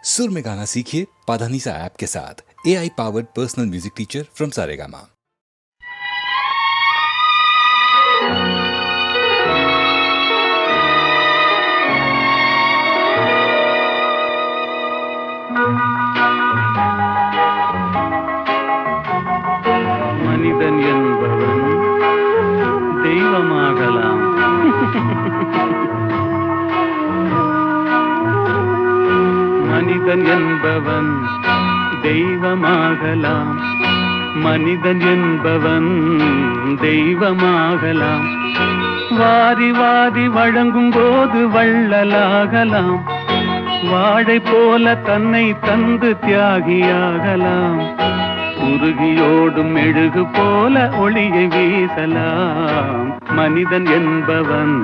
सुर में गाना सीखिए पाधानीसा ऐप के साथ। AI powered personal music teacher from Saregama. மனிதன் என்பவன் தெய்வமாகலாம். மனிதன் என்பவன் தெய்வமாகலாம். மனிதன் என்பவன் தெய்வமாகலாம். வாரி வாரி வழங்கும் போது வள்ளலாகலாம். வாழை போல தன்னை தந்து தியாகியாகலாம். உருகியோடும் மெழுகு போல ஒளியை வீசலாம். மனிதன் என்பவன்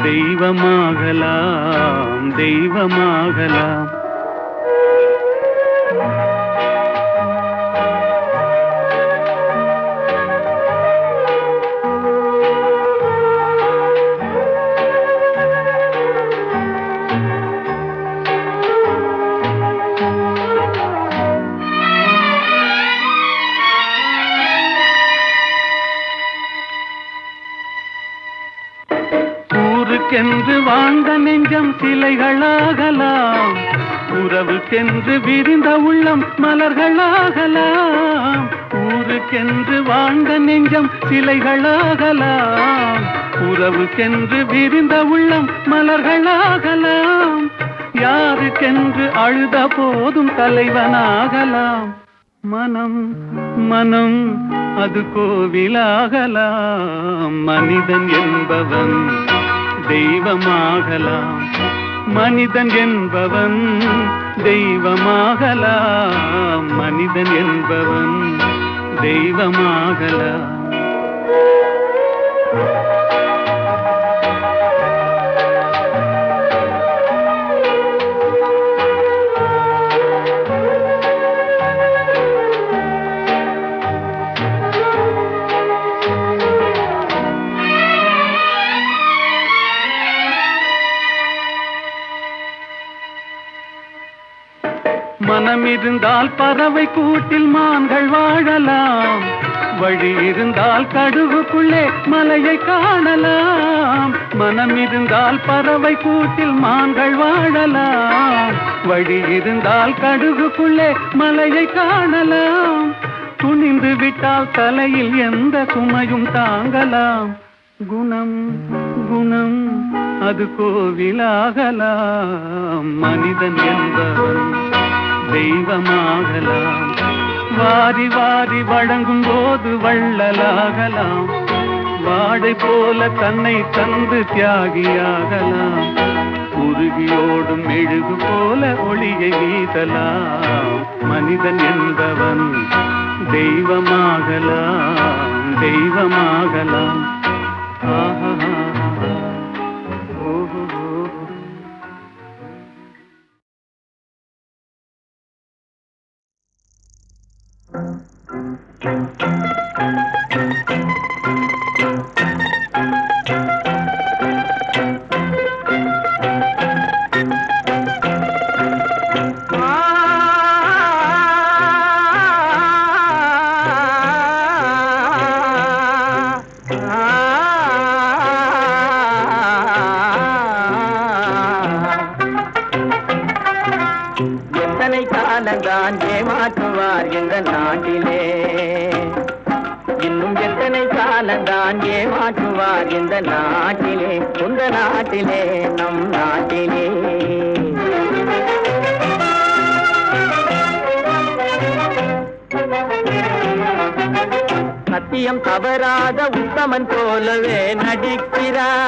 தெய்வமாகலாம், தெய்வமாகலாம். ஊருக்கென்று வாழ்ந்த நெஞ்சம் சிலைகளாகலாம். உறவுக்கென்று விரிந்த உள்ளம் மலர்களாகலாம். ஊருக்கென்று வாழ்ந்த நெஞ்சம் சிலைகளாகலாம். உறவுக்கென்று விரிந்த உள்ளம் மலர்களாகலாம். யாருக்கென்று அழுத போதும் தலைவனாகலாம். மனம் மனம் அது கோவிலாகலாம். மனிதன் என்பவன் தெய்வமாகலாம். மனிதன் என்பவன் தெய்வமாகலாம். மனிதன் என்பவன் தெய்வமாகலாம். மனம் இருந்தால் பறவை கூட்டில் மான்கள் வாழலாம். வழி இருந்தால் கடுகுக்குள்ளே மலையை காணலாம். மனம் இருந்தால் பறவை கூட்டில் மான்கள் வாழலாம். வழி இருந்தால் கடுகுக்குள்ளே மலையை காணலாம். துணிந்து விட்டால் தலையில் எந்த சுமையும் தாங்கலாம். குணம் குணம் அது கோவிலாகலாம். மனிதன் என்பவன் தெய்வமாகலாம். வாரி வாரி வழங்கும் போது வள்ளலாகலாம். வாழை போல தன்னை தந்து தியாகியாகலாம். உருகியோடும் மெழுகு போல ஒளியை வீசலாம். மனிதன் என்பவன் தெய்வமாகலாம், தெய்வமாகலாம். ஆஹா ஓஹோ. எத்தனை காலந்தான் ஏமாற்றுவார் இந்த நாட்டிலே. இன்னும் எத்தனை காலந்தான் ஏமாற்றுவார் இந்த நாட்டிலே. உந்த நாட்டிலே நம் நாட்டிலே. சத்தியம் தவறாத உத்தமன் போலவே நடிக்கிறார்.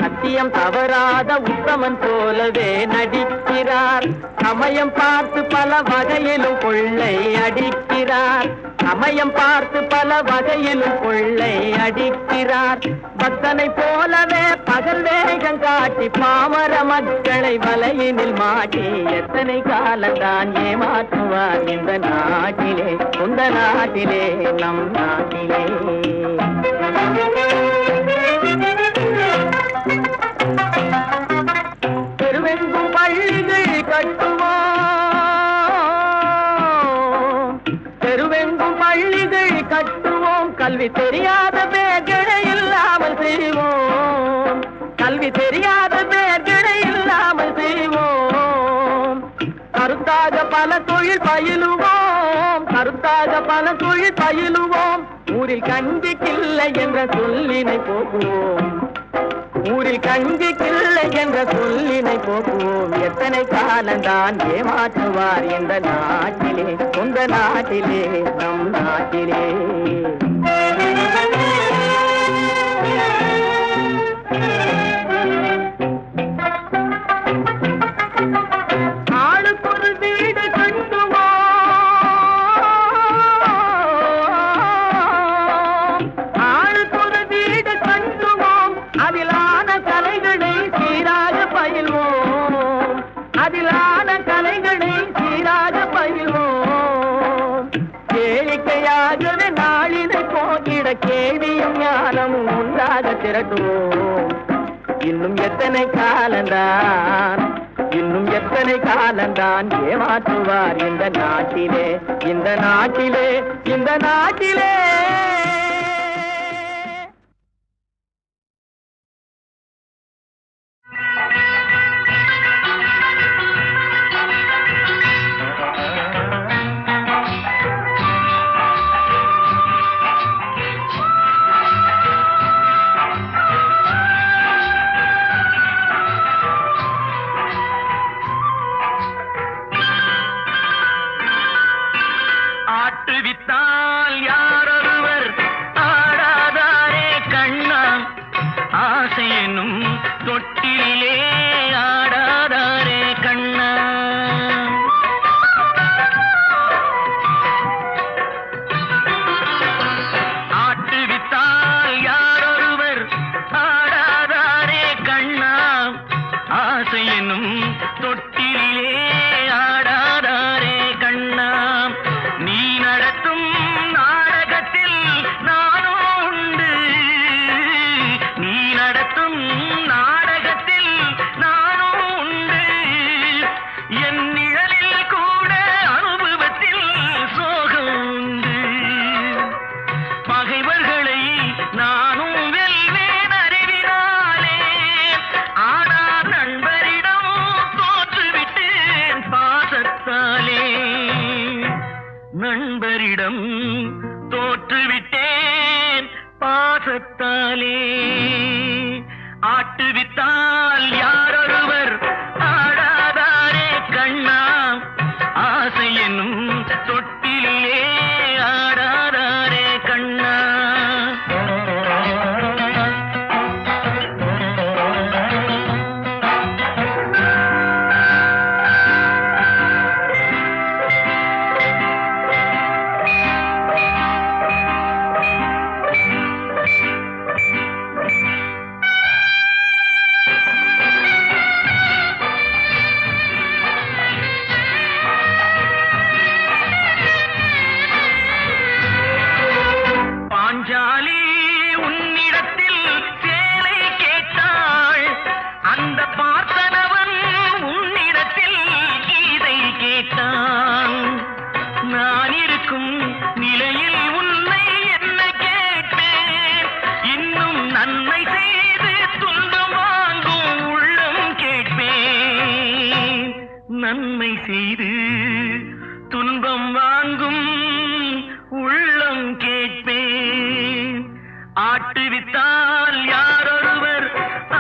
சத்தியம் தவறாத உத்தமன் போலவே நடிக்கிறார். சமயம் பார்த்து பல வகையிலும் கொள்ளை அடிக்கிறார். சமயம் பார்த்து பல வகையிலும் கொள்ளை அடிக்கிறார். பக்தனை போலவே பகல் வேகம் காட்டி பாமர மக்களை வலையினில் மாட்டி எத்தனை காலந்தான் ஏமாற்றுவார் இந்த நாட்டிலே. உந்த நாட்டிலே நம் நாட்டிலே. கட்டுவோம், தெருவெங்கும் பள்ளிகள் கட்டுவோம், கல்வி தெரியாத பேர்களை இல்லாமல் செய்வோம், கல்வி தெரியாத பேர்களை இல்லாமல் செய்வோம். கருத்தாக பல தொழில் பயிலுவோம், கருத்தாக பல தொழில் பயிலுவோம், ஊரில் கஞ்சிக்கில்லை என்ற சொல்லினை போக்குவோம், ஊரில் கஞ்சிக்கில்லை என்ற சொல்லினை போக்குவோம். எத்தனை காலந்தான் ஏமாற்றுவார் இந்த நாட்டிலே, சொந்த நாட்டிலே, நம் நாட்டிலே. ஆளுக்கொரு வீடு கட்டுவோம், ஆளுக்கொரு வீடு கட்டுவோம், அதிலான கலைகளை சீராக பயில்வோம், அதிலான கலைகளை சீராக பயில்வோம். கேளிக்கையாகவே நாளினை போக்கிட கேள்வியும் ஞானமும் உண்டாக திரட்டுவோம். இன்னும் எத்தனை காலந்தான், இன்னும் எத்தனை காலந்தான் ஏமாற்றுவார் இந்த நாட்டிலே, இந்த நாட்டிலே, இந்த நாட்டிலே. ஆட்டுவித்தால் யாரொருவர் ஆடாதாரே கண்ணா, ஆசையெனும் தொட்டிலே ஆடாதாரே கண்ணா. ஆட்டுவித்தால் யாரொருவர் ஆடாதாரே கண்ணா, ஆசையெனும் தொட்டிலே ஆடாதாரே கண்ணா. நீ நடத்தும் நாடகத்தில் நானும் உண்டு, நீ நடத்தும் நாடகத்தில் நானும் உண்டு, என் நிழலில் கூட அனுபவத்தில் சோகம் உண்டு. பகைவர்களை நானும் வெல்வேன் அறிவினாலே, ஆனால் நண்பரிடம் தோற்றுவிட்டேன் பாசத்தாலே, நண்பரிடம் தோற்றுவிட்டேன் பாசத்தாலே. ஆட்டுவித்தால் யாரொருவர் ஆடாதாரே கண்ணா, ஆசை என்னும் தொட்டிலே ஆடாதாரே கண்ணா. பாஞ்சாலி உன்னிடத்தில் சேலை கேட்டாள், அந்த பார்த்தனவன் உன்னிடத்தில் கீதை கேட்டான். நான் இருக்கும் நிலையில் உன்னை என்ன கேட்பேன், இன்னும் நன்மை செய்து துன்பம் வாங்கும் உள்ளம் கேட்பேன், நன்மை செய்து துன்பம் வாங்கும் உள்ளம் கேட்பேன். ஆட்டுவித்தால் யாரொருவர்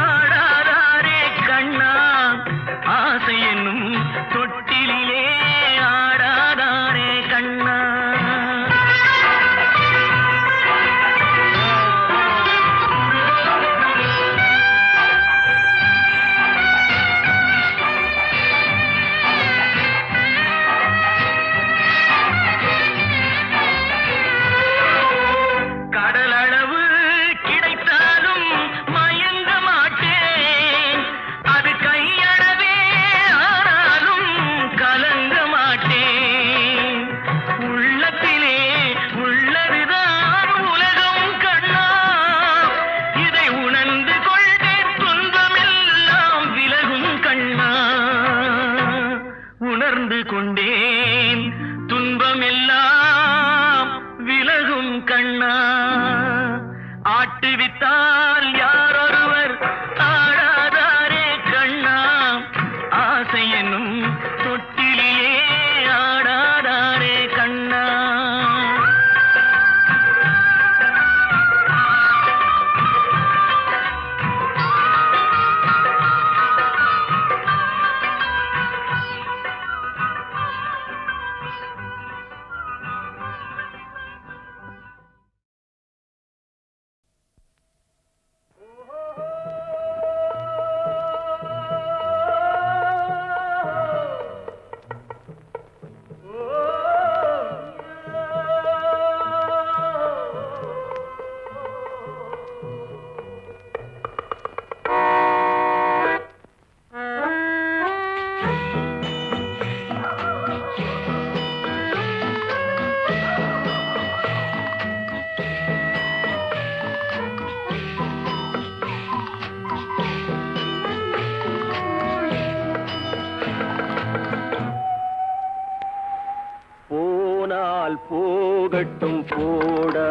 ஆடாதாரே கண்ணா, ஆசை என்னும் தொட்டிலே ஆடாதாரே கண்ணா. கடலளவு கிடைத்த உணர்ந்து கொண்டேன் துன்பமெல்லாம் விலகும் கண்ணா ஆட்டுவித்தால் யாரொருவர் ஆடாதாரே கண்ணா ஆசை என்னும் தொட்டிலே ஆடாதாரே கண்ணா போகட்டும் போடா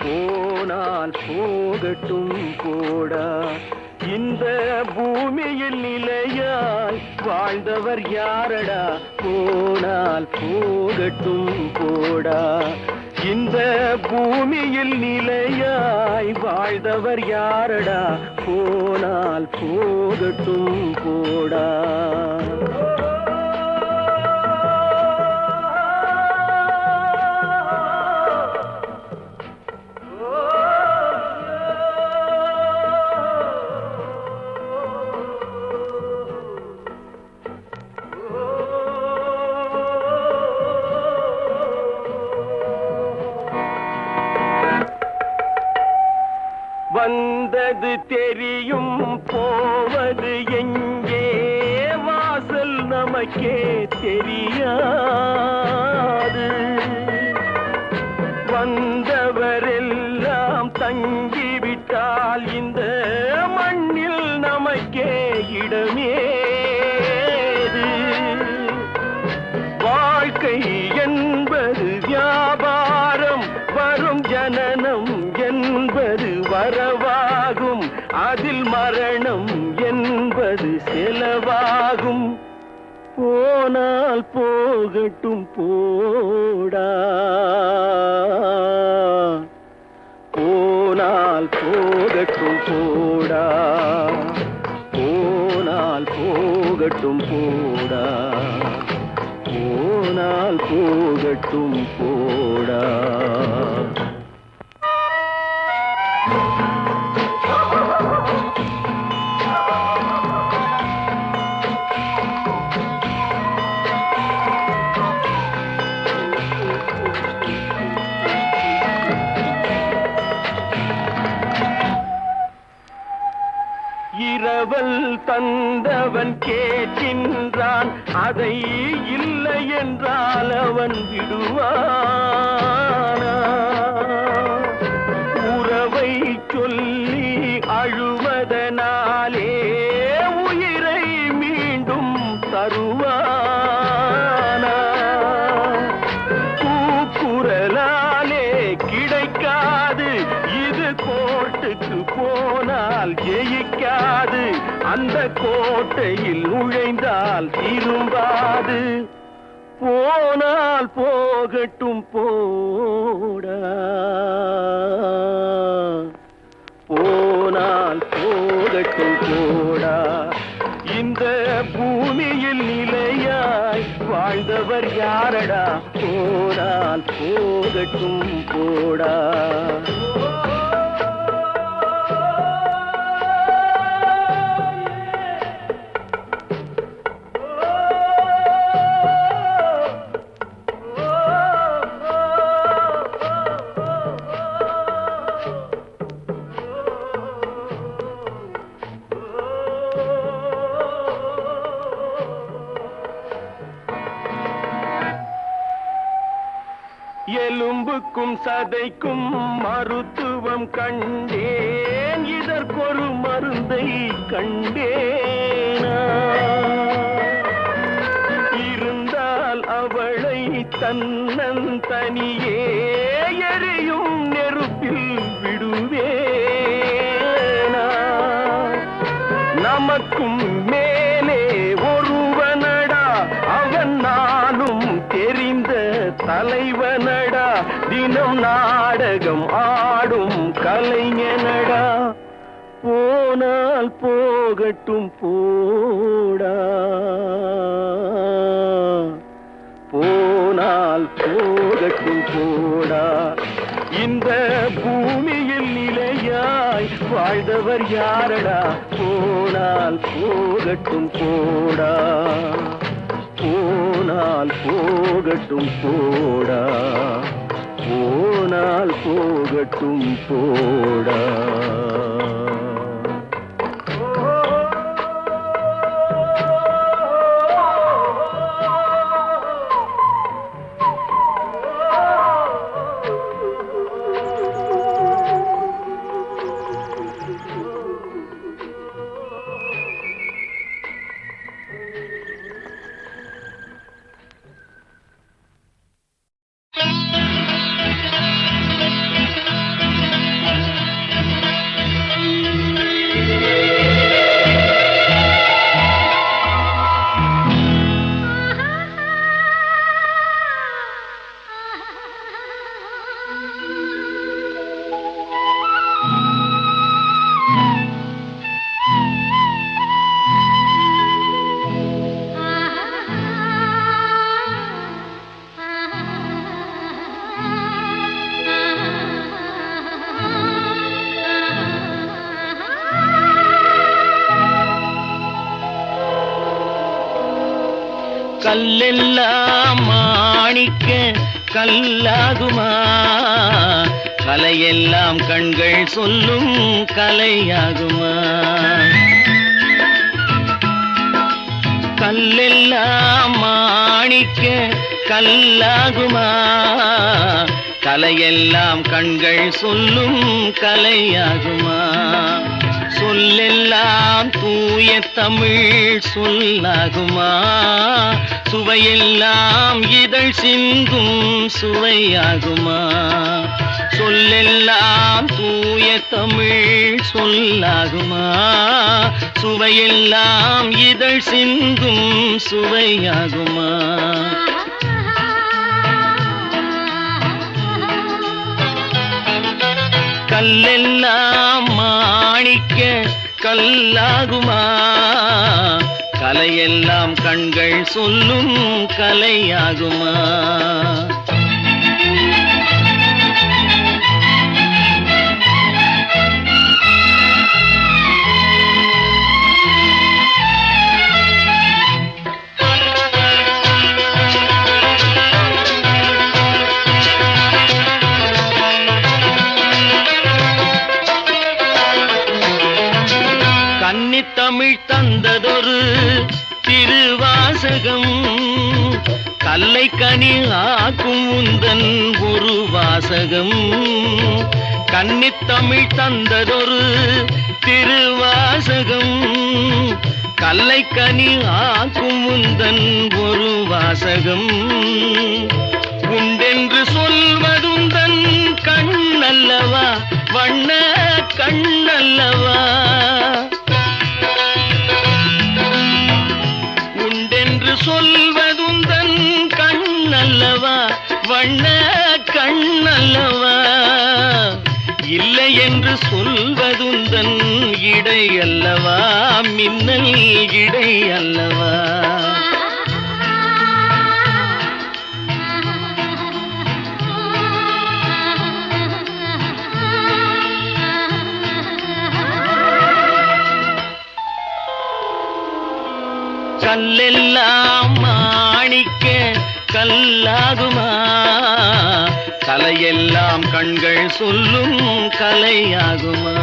போனால் போகட்டும் போடா இந்த பூமியில் நிலையாய் வாழ்ந்தவர் யாரடா போனால் போகட்டும் போடா இந்த பூமியில் நிலையாய் வாழ்ந்தவர் யாரடா போனால் போகட்டும் போடா வந்தது தெரியும் போவது எங்கே வாசல் நமக்கே தெரியாது வந்தவரெல்லாம் தங்கிவிட்டால் இந்த மண்ணில் நமக்கே இடமேது வாழ்க்கை என்பது வியாபாரம் வரும் ஜனனம் என்பது வரவாகும் அதில் மரணம் என்பது செலவாகும் போனால் போகட்டும் போடா போனால் போகட்டும் போடா போனால் போகட்டும் போடா போனால் போகட்டும் போடா இரவல் தந்தவன் கேட்கின்றான் அதை இல்லை என்றால் அவன் விடுவானா உறவை சொல்லி அழுவதனாலே உயிரை மீண்டும் தருவானா கூக்குரலாலே கிடைக்காது இது கோர்ட்டுக்கு போனால் ஜெயிக்காது அந்த கோட்டையில் நுழைந்தால் திரும்பாது போனால் போகட்டும் போடா போனால் போகட்டும் போடா இந்த பூமியில் நிலையாய் வாழ்ந்தவர் யாரடா போனால் போகட்டும் போடா எலும்புக்கும் சதைக்கும் மருத்துவம் கண்டேன் இதற்கொரு மருந்தை கண்டேனா தன்னந்தனியே எரியும் நெருப்பில் விடுவேனா நமக்கும் மேலே ஒருவனடா அவன் நானும் தெரிந்த தலைவனடா தினம் நாடகம் ஆடும் கலைஞனடா போனால் போகட்டும் போடா போனால் போகட்டும் போடா இந்த பூமியில் நிலையாய் வாழ்ந்தவர் யாரடா போனால் போகட்டும் போடா போனால் போகட்டும் போடா போனால் போகட்டும் போடா கல்லெல்லாம் மாணிக்க கல்லாகுமா கலையெல்லாம் கண்கள் சொல்லும் கலையாகுமா கல்லெல்லாம் மாணிக்க கல்லாகுமா கலையெல்லாம் கண்கள் சொல்லும் கலையாகுமா சொல்லெல்லாம் தூய தமிழ் சொல்லாகுமா சுவையெல்லாம் இதழ் சிந்தும் சுவையாகுமா சொல்லெல்லாம் தூய தமிழ் சொல்லாகுமா சுவையெல்லாம் இதழ் சிந்தும் சுவையாகுமா கல்லெல்லாம் மாணிக்க கல்லாகுமா கலையெல்லாம் கண்கள் சொல்லும் கலையாகுமா தமிழ் தந்ததொரு திருவாசகம் கல்லை கனி ஆக்கும் உந்தன் ஒரு வாசகம் கன்னித்தமிழ் தந்ததொரு திருவாசகம் கல்லை கனி ஆக்கும் உந்தன் ஒரு வாசகம் உண்டென்று சொல்வதுந்தன் கண்ணல்லவா வண்ண கண்ணல்லவா சொல்வதுந்தன் கண்ணல்லவா வண்ண கண்ணல்லவா இல்லை என்று சொல்வதுந்தன் இடை அல்லவா மின்னல் இடை அல்லவா கல்லெல்லாம் மாணிக்க கல்லாகுமா கலையெல்லாம் கண்கள் சொல்லும் கலையாகுமா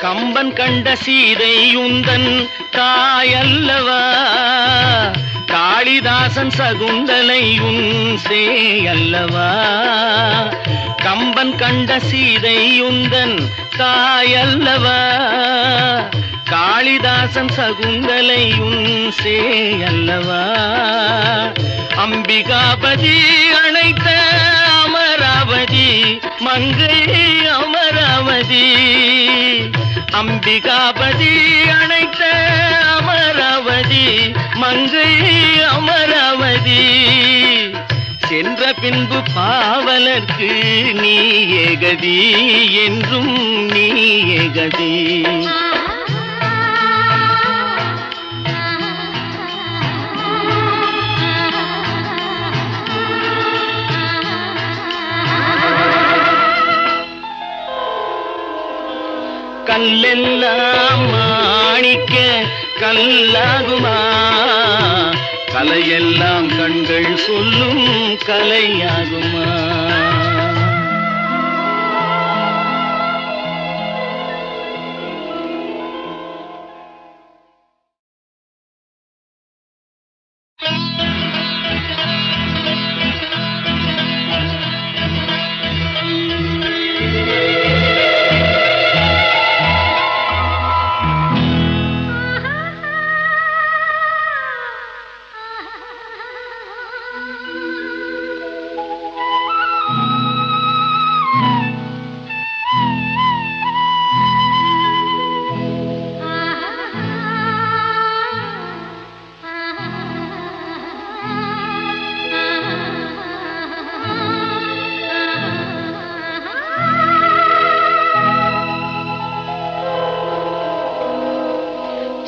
கம்பன் கண்ட சீதை உந்தன் தாயல்லவா, காளிதாசன் சகுந்தலை உன் சேயல்லவா. கம்பன் கண்ட சீதை உந்தன் தாயல்லவா, காளிதாசன் சகுந்தலை உன் சேயல்லவா. அம்பிகாபதி அழைத்த அமராவதி மங்கை அமராவதி, அம்பிகாபதி அழைத்த அமராவதி மங்கை அமராவதி. சென்ற பின்பு பாவலர்க்கு நீ ஏகதி, என்றும் நீ ஏகதி. கல்லெல்லாம் மாணிக்க கல்லாகுமா, கலையெல்லாம் கண்கள் சொல்லும் கலையாகுமா.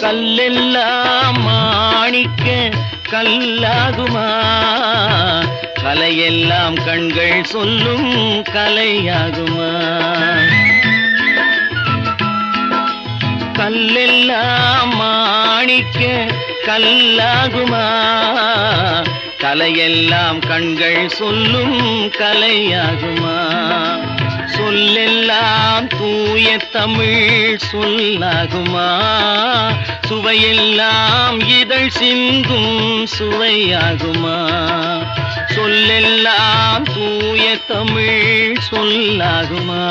கல்லெல்லாம் மாணிக்க கல்லாகுமா, கலையெல்லாம் கண்கள் சொல்லும் கலையாகுமா. கல்லெல்லாம் மாணிக்க கல்லாகுமா, கலையெல்லாம் கண்கள் சொல்லும் கலையாகுமா. சொல்லெல்லாம் தூய தமிழ் சொல்லாகுமா, சுவையெல்லாம் இதழ் சிந்தும் சுவையாகுமா. சொல்லெல்லாம் தூய தமிழ் சொல்லாகுமா,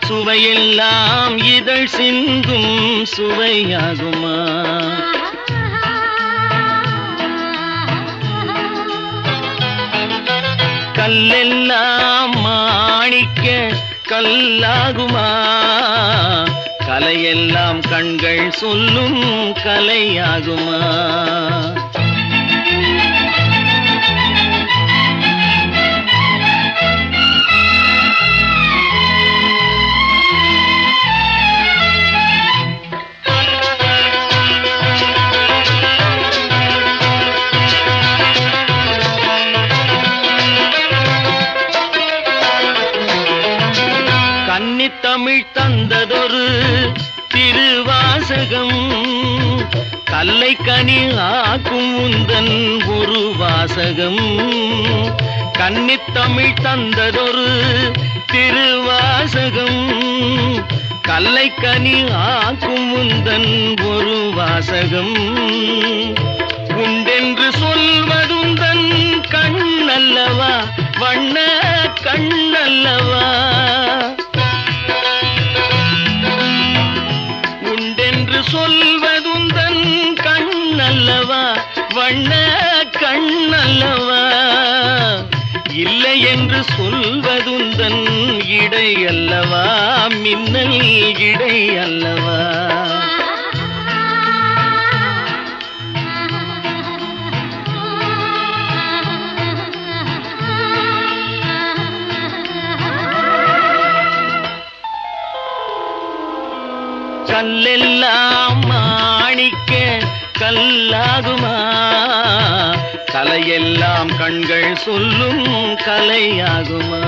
சுவையெல்லாம் இதழ் சிந்தும் சுவையாகுமா. கல்லெல்லாம் மாணிக்க கல்லாகுமா, கலையெல்லாம் கண்கள் சொல்லும் கலையாகுமா. தமிழ் தந்ததொரு திருவாசகம், கல்லை கனி ஆக்கும் உந்தன் ஒரு வாசகம். கன்னித்தமிழ் தந்ததொரு திருவாசகம், கல்லை கனி ஆக்கும் உந்தன் ஒரு வாசகம். உண்டென்று சொல்வதுந்தன் கண்ணல்லவா, வண்ண கண்ணல்லவா. சொல்வதுந்தன் கண்ணல்லவா, வண்ண கண்ணல்லவா. இல்லை என்று சொல்வதுந்தன் இடை அல்லவா, மின்னல் இடை அல்லவா. கல்லெல்லாம் மாணிக்க கல்லாகுமா, கலையெல்லாம் கண்கள் சொல்லும் கலையாகுமா.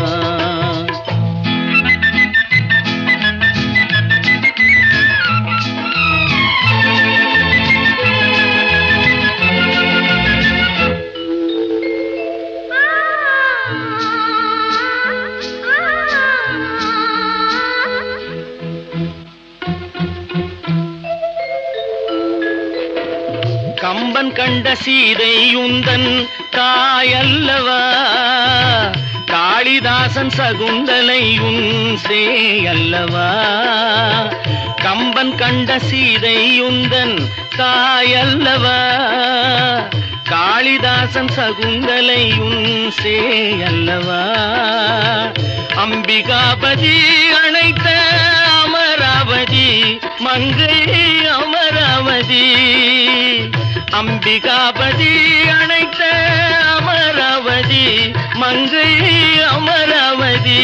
கம்பன் கண்ட சீதை உந்தன் தாயல்லவா, காளிதாசன் சகுந்தலை உன் சேயல்லவா. கம்பன் கண்ட சீதை உந்தன் தாயல்லவா, காளிதாசன் சகுந்தலை உன் சேயல்லவா. அம்பிகாபதி அழைத்த அமராவதி மங்கை அமராவதி, அம்பிகாபதி அழைத்த அமராவதி மங்கை அமராவதி.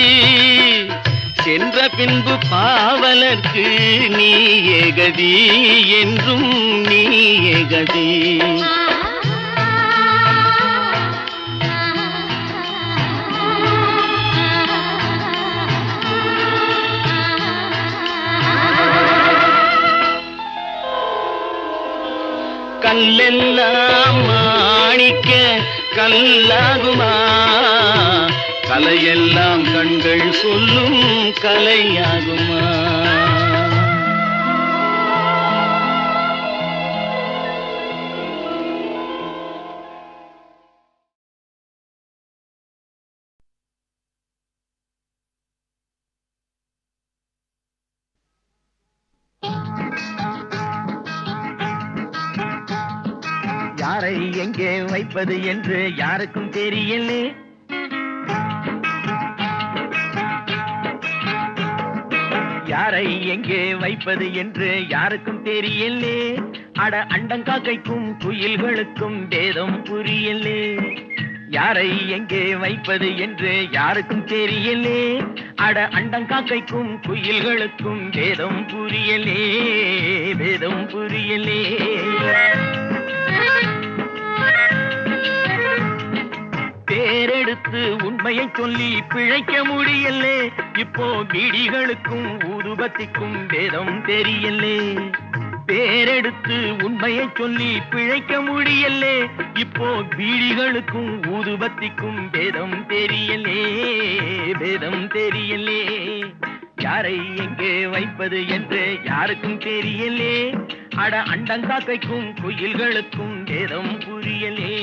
சென்ற பின்பு பாவலர்க்கு நீ ஏகதி, என்றும் நீ ஏகதி. கல்லெல்லாம் மாணிக்க கல்லாகுமா, கலையெல்லாம் கண்கள் சொல்லும் கலையாகுமா. யாரை எங்கே வைப்பது என்று யாருக்கும் தெரியலே, யாரை எங்கே வைப்பது என்று யாருக்கும் தெரியலே. அட அண்டங்காக்கைக்கும் குயில்களுக்கும் வேதம் புரியலே. யாரை எங்கே வைப்பது என்று யாருக்கும் தெரியலே. அட அண்டங்காக்கைக்கும் குயில்களுக்கும் வேதம் புரியலே, வேதம் புரியலே. பேரெடுத்து உண்மையை சொல்லி பிழைக்க முடியலே. இப்போ பீடிகளுக்கும் ஊதுபத்திக்கும் வேதம் தெரியலே. பேரெடுத்து உண்மையை சொல்லி பிழைக்க முடியலே. இப்போ பீடிகளுக்கும் ஊதுபத்திக்கும் வேதம் தெரியலே, வேதம் தெரியலே. யாரை எங்கே வைப்பது என்று யாருக்கும் தெரியலே. அட அண்டங்காக்கைக்கும் குயில்களுக்கும் வேதம் புரியலே,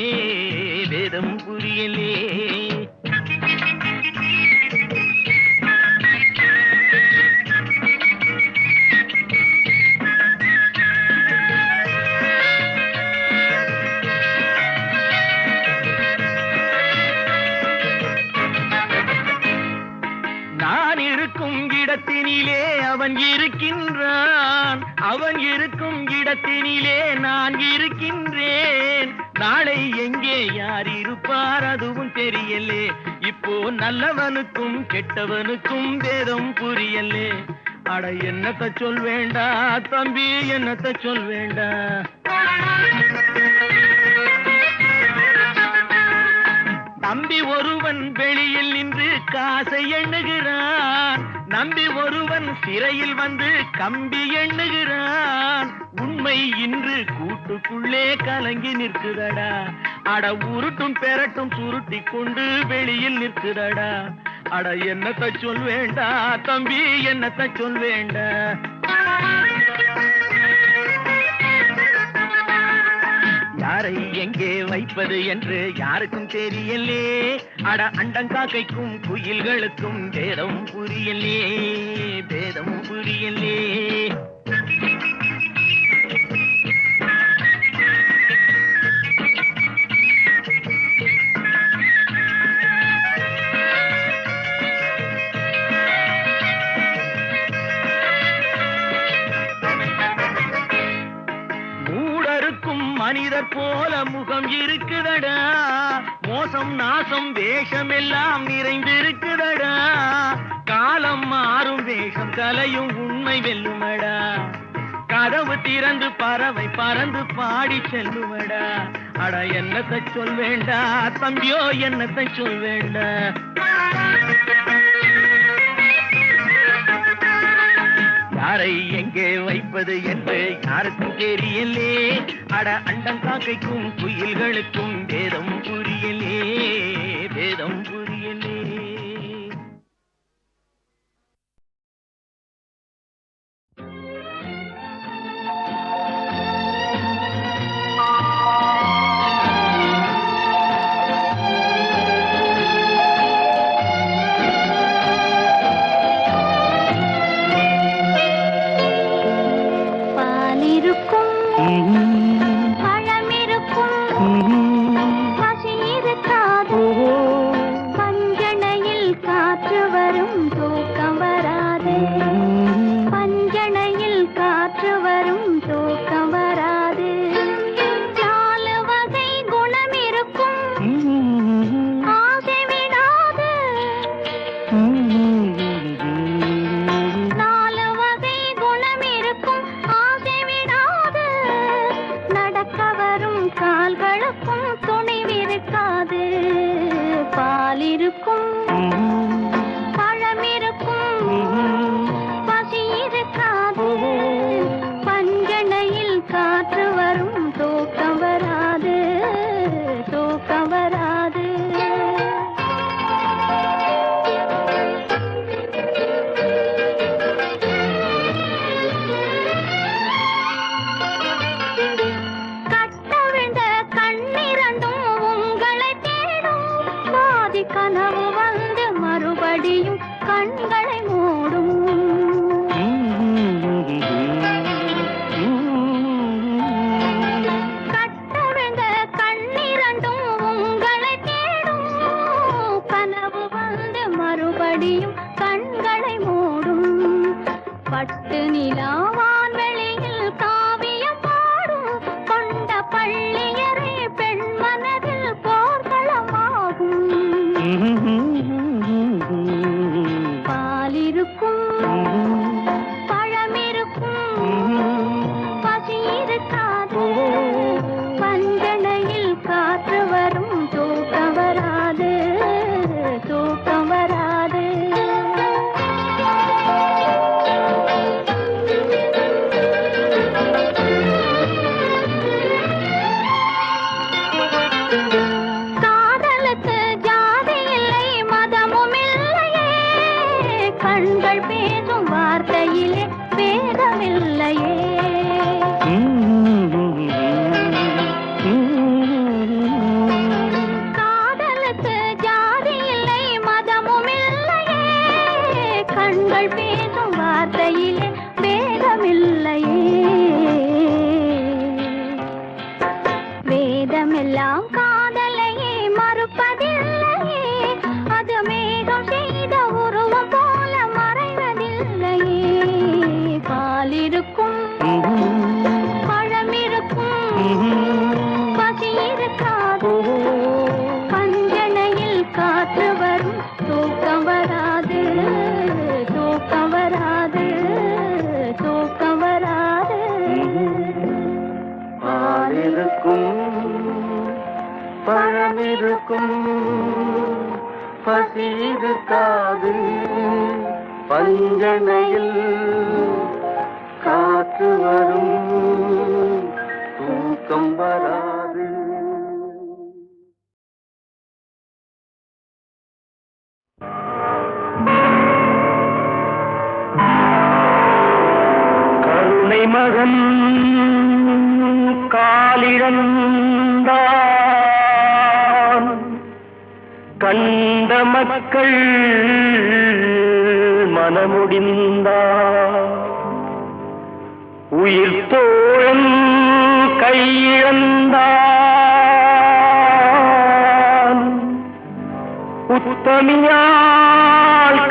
வேதம் புரியலே. நான் இருக்கும் இடத்தினிலே அவன் இருக்கின்றான், அவன் இருக்கும் இடத்தினிலே நான் இருக்கின்றேன். நாளை எங்கே யார் இருப்பார் அதுவும் தெரியலே. இப்போ நல்லவனுக்கும் கெட்டவனுக்கும் வேதம் புரியலே. அட என்னத்த சொல் வேண்டா தம்பி, என்னத்த சொல் வேண்டா. நம்பி ஒருவன் வெளியில் நின்று காசை எண்ணுகிறான், நம்பி ஒருவன் சிறையில் வந்து கம்பி எண்ணுகிறான். உண்மை இன்று கூட்டுக்குள்ளே கலங்கி நிற்குதடா. அட உருட்டும் பெரட்டும் சுருட்டி கொண்டு வெளியில் நிற்குதடா. அட என்னத்த சொல் வேண்டா தம்பி, என்னத்த சொல் வேண்டா. யாரை எங்கே வைப்பது என்று யாருக்கும் தெரியலே. அட அண்டங்காக்கைக்கும் குயில்களுக்கும் வேதம் புரியலே, வேதம் புரியலே. மனிதர் போல முகம் இருக்குதடா, மோசம் நாசம் வேஷம் எல்லாம் நிறைந்திருக்குதடா. காலம் மாறும் வேஷம் கலையும் உண்மை வெல்லுமடா. கதவு திறந்து பறவை பறந்து பாடி செல்லுமடா. அட என்னத்தை சொல் வேண்டா தம்பியோ, என்னத்தை சொல் வேண்டா. யாரை எங்கே வைப்பது என்று யாருக்கும் தெரியலே. அட அண்டங்காக்கைக்கும் குயில்களுக்கும் வேதம் புரியலே, வேதம் புரியலே. இருக்கும் பழம் இருக்கும் பசி இருக்காது பஞ்சனையில் காற்று வரும் தூக்கம் வராது தூக்கம் வராது கட்டவிழ்ந்த கண்ணிரண்டும் உங்களை தேடும் பாதி கனவு வந்து மறுபடியும் கண்களை மூடும் கட்டவிழ்ந்த கண்ணிரண்டும் உங்களை தேடும் கனவு வந்து மறுபடியும் கண்களை மூடும் பட்டு நிலாவான் வெளியில் காவியம் பாடும் கொண்ட பள்ளியறை பெண் மனதில் போர்க்களமாகும் பால் இருக்கும் பழம் இருக்கும் பசி இருக்காது பஞ்சனையில் காற்று வரும் தூக்கம் வராது தூக்கம் வராது காதலுக்கு ஜாதி இல்லை மதமும் இல்லையே கண்கள் பேசும் வார்த்தையிலே வேதமில்லையே காதலுக்கு ஜாதி இல்லை மதமும் இல்லையே கண்கள் பேசும் வார்த்தையிலே வேதமில்லையே வேதமெல்லாம் காதலையே மறுப்பதில்லையே அது மேகம் செய்த உருவம் போல மறைவதில்லையே பால் இருக்கும் பழம் இருக்கும் பசி இருக்காது பஞ்சனையில் காற்று வரும் தூக்கம் வராது தூக்கம் வராது தூக்கம் வராது பால் இருக்கும் பழம் இருக்கும் பசி இருக்காது பஞ்சனையில் காற்று வரும் தூக்கம் வராது கருணை மகன் காலிழந்தான் கண்ட மக்கள் மனமுடிந்தார் உயிர் தோழன் கையிழந்தான் உத்தமியால்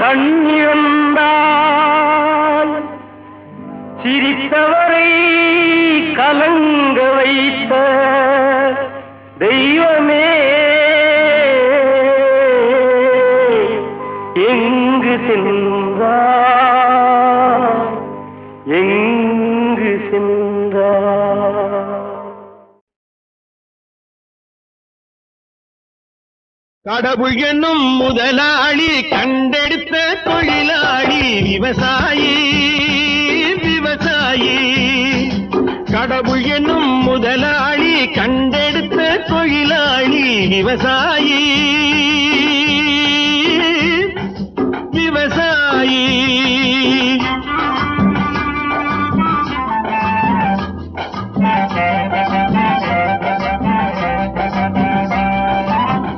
கண்ணிழந்தால் சிரித்தவரை கலங்க வைத்த தெய்வமே எங்கு சென்றார் எங்கு சென்றார் கடவுள் என்னும் முதலாளி கண்டெடுத்த தொழிலாளி விவசாயி விவசாயி கடவுள் என்னும் முதலாளி கண்டெடுத்த தொழிலாளி விவசாயி விவசாயி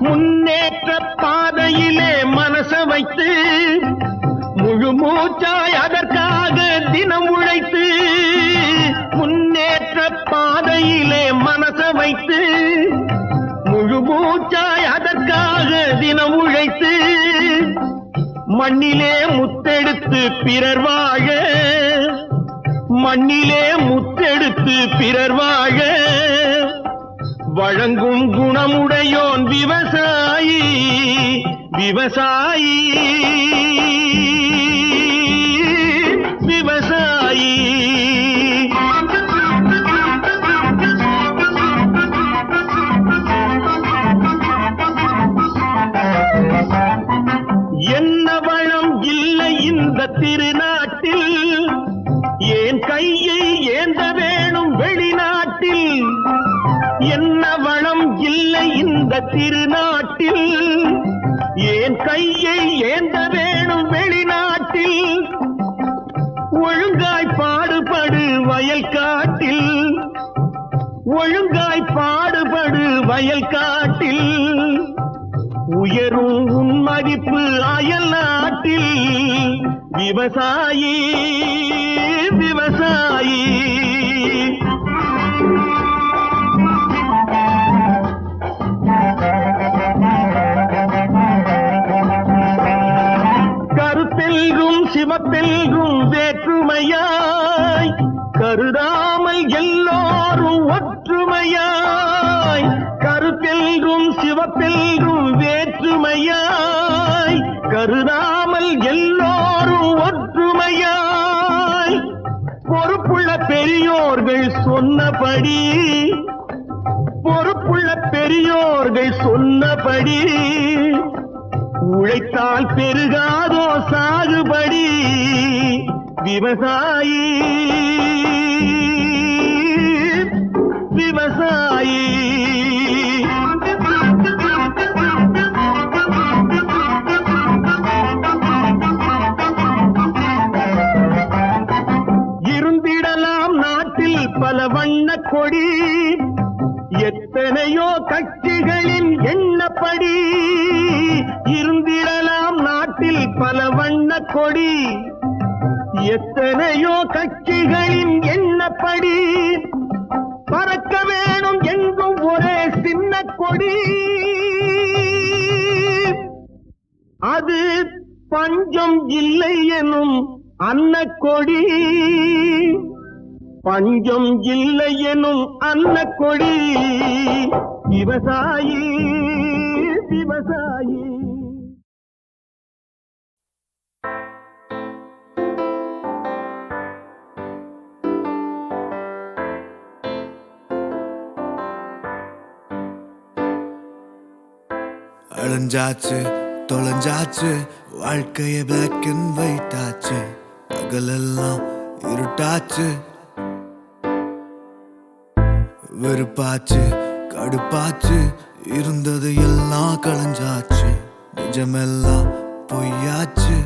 முன்னேற்ற பாதையிலே மனச வைத்து முழு மூச்சாய் அதற்காக தினம் உழைத்து முன்னேற்ற பாதையிலே மனச வைத்து முழு மூச்சாய் அதற்காக தினம் உழைத்து மண்ணிலே முத்தெடுத்து பிறர் வாழ மண்ணிலே முத்தெடுத்து பிறர் வாழ வழங்கும் குணமுடையோன் விவசாயி விவசாயி விவசாயி திருநாட்டில் ஏன் கையை ஏந்த வேணும் வெளிநாட்டில் என்ன வளம் இல்லை இந்த திருநாட்டில் ஏன் கையை ஏந்த வேணும் வெளிநாட்டில் ஒழுங்காய் பாடுபடு வயல் காட்டில் ஒழுங்காய் பாடுபடு வயல் காட்டில் உயரும் உன் மதிப்பு அயல் நாட்டில் விவசாயி விவசாயி கருத்தெல்கும் சிவப்பெல்கும் வேற்றுமையாய் கருதாமல் எல்லோரும் ஒற்றுமையாய் கருத்தெல்கும் சிவப்பெல்கும் வேற்றுமையாய் கருதாமல் எல்லோரும் ஒற்றுமையாய் பொறுப்புள்ள பெரியோர்கள் சொன்னபடி பொறுப்புள்ள பெரியோர்கள் சொன்னபடி உழைத்தால் பெருகாதோ சாகுபடி விவசாயி விவசாயி இருந்திடலாம் நாட்டில் பல வண்ண கொடி எத்தனையோ கட்சிகளின் எண்ணப்படி இருந்திடலாம் நாட்டில் பல வண்ண கொடி எத்தனையோ கட்சிகளின் எண்ணப்படி பறக்க வேணும் எங்கும் ஒரே சின்ன கொடி அது பஞ்சம் இல்லை எனும் அன்னக்கொடி பஞ்சம் இல்லை எனும் அன்னக்கொடி விவசாயி விவசாயி அழிஞ்சாச்சு தொலைஞ்சாச்சு வாழ்க்கைய பிளாக் அண்ட் ஒயிட் ஆச்சு பகலெல்லாம் இருட்டாச்சு வெறுப்பாச்சு கடுப்பாச்சு இருந்தது எல்லாம் களைஞ்சாச்சு நிஜமெல்லாம் பொய்யாச்சு